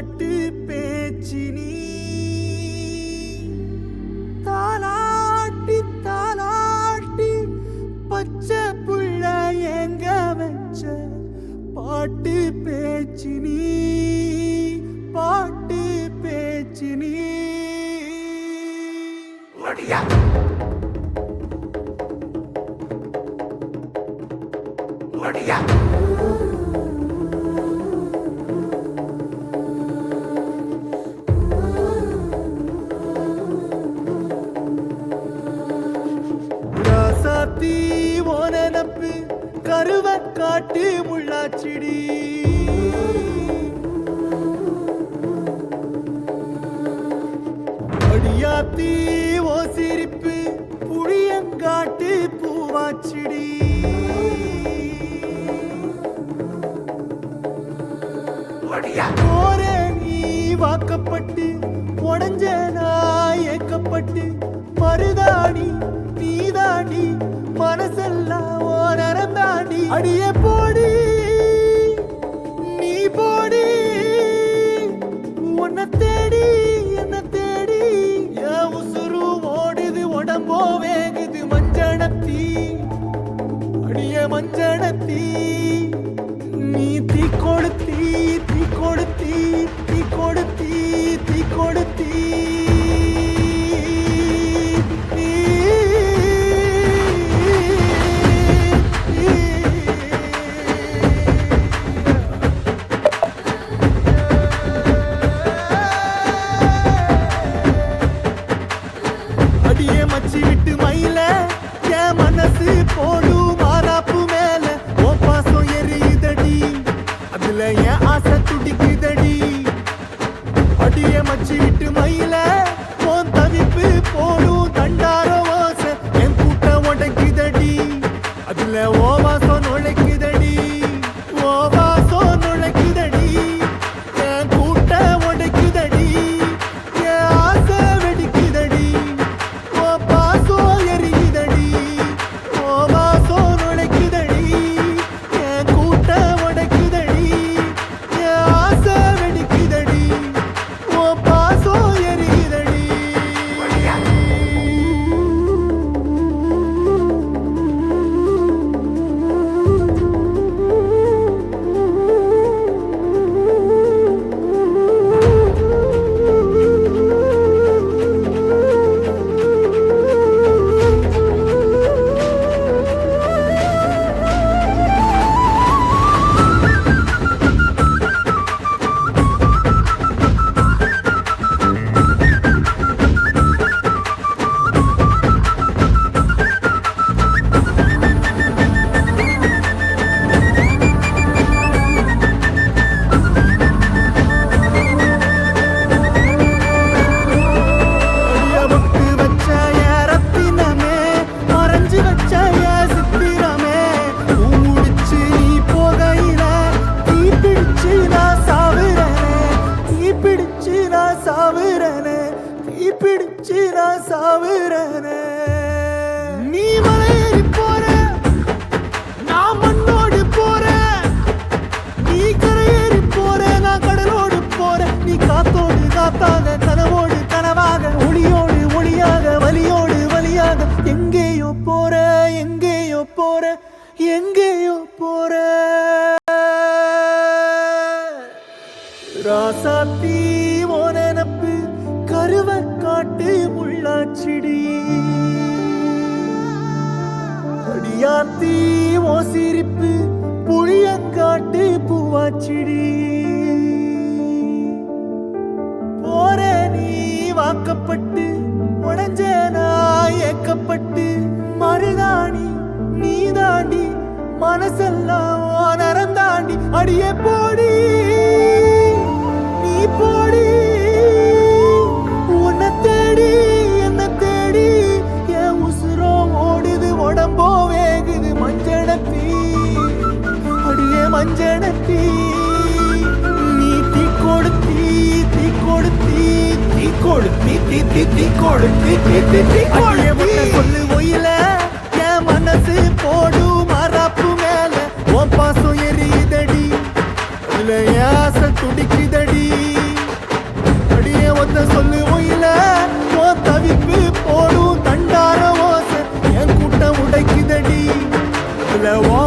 பாட்டு பேச்சு நீ தாலாட்டி தாலாட்டி பச்சை புள்ள எங்க வச்ச பாட்டு பேச்சு நீ பாட்டு பேச்சு நீ ராசாத்தி ஓனப்பு கருவ காட்டு முள்ளாச்சிடி அடியாத்தி ஓ சிரிப்பு புளியங்காட்டு பூவாச்சிடி போரே நீ வாக்கப்பட்டு உடஞ்ச நாய் ஏக்கப்பட்டு மருதாணி நீதாண்டி மனசெல்லாம் ஓ நரந்தாண்டி அடியே போடி நீ போடி உன்னை தேடி என்ன தேடி என் உசுரு ஓடுது உடம்போ வேகுது மஞ்சனத்தி அடியே மஞ்சனத்தி நீ தீ கொடுத்தி தீ கொடுத்தி தீ கொடுத்தி தீ கொடுத்தி அடியே மச்சி விட்டு மயில என் மனசு போடும் மாறாப்பு மேல ஓ பாசம் எரியுதடி அதுல என் ஆசை துடிக்குதடி அடியே மச்சி விட்டு மயில உன் தவிப்பு போடும் தண்டார ஓசை என் கூட்டம் உடைக்குதடி அதுல ஓ வாசம் நுழைக்குதடி ஓ வாசம் நுழைக்குதடி என் கூட்டம் உடைக்குதடி என் ஆசை வெடிக்குதடி ஓ பாசம் எரியுதடி ஓ வாசம் நுழைக்குதடி என் கூட்டம் உடைக்குதடி என் ஆசை வெடிக்குதடி ஓ பாசம் எரியுதடி நீ மலையேறி போற நான் மண்ணோடு போற நீ கரையேறி போற நான் கடலோடு போற நீ காத்தோடு காத்தாக கனவோடு கனவாக ஒளியோடு ஒளியாக வலியோடு வலியாக எங்கேயோ போற எங்கேயோ போற எங்கேயோ போற ராசாத்தி ஓனப்பு கருவ காட்டு முள்ளாச்சிடி அடியாத்தி ஓ சிரிப்பு புளியங்காட்டு பூவாச்சிடி போற நீ வாக்கப்பட்டு உடஞ்ச நாய் ஏக்கப்பட்டு மருதாணி நீதாண்டி மனசெல்லாம் ஓ நரந்தாண்டி அடியே போடி நீ போடி உன்னை தேடி என்ன தேடி என் உசுரோ ஓடுது உடம்போ வேகுது மஞ்சனத்தி அடியே மஞ்சனத்தி நீ தீ கொடுத்தி தீ கொடுத்தி தீ கொடுத்தி தீ தீ தீ கொடுத்தி தீ தீ தீ கொடுத்தி சொல்லு ஒயில என் மனசு போடு மறாப்பு மேல உன் பாசம் எரியுதடி அதுல ஆசை துடிக்குதடி ஒத்த சொல்லு ஒயில ஓ தவிப்பு போடும் தண்டார ஓசை என் கூட்டம் உடைக்குதடி இல்ல ஓ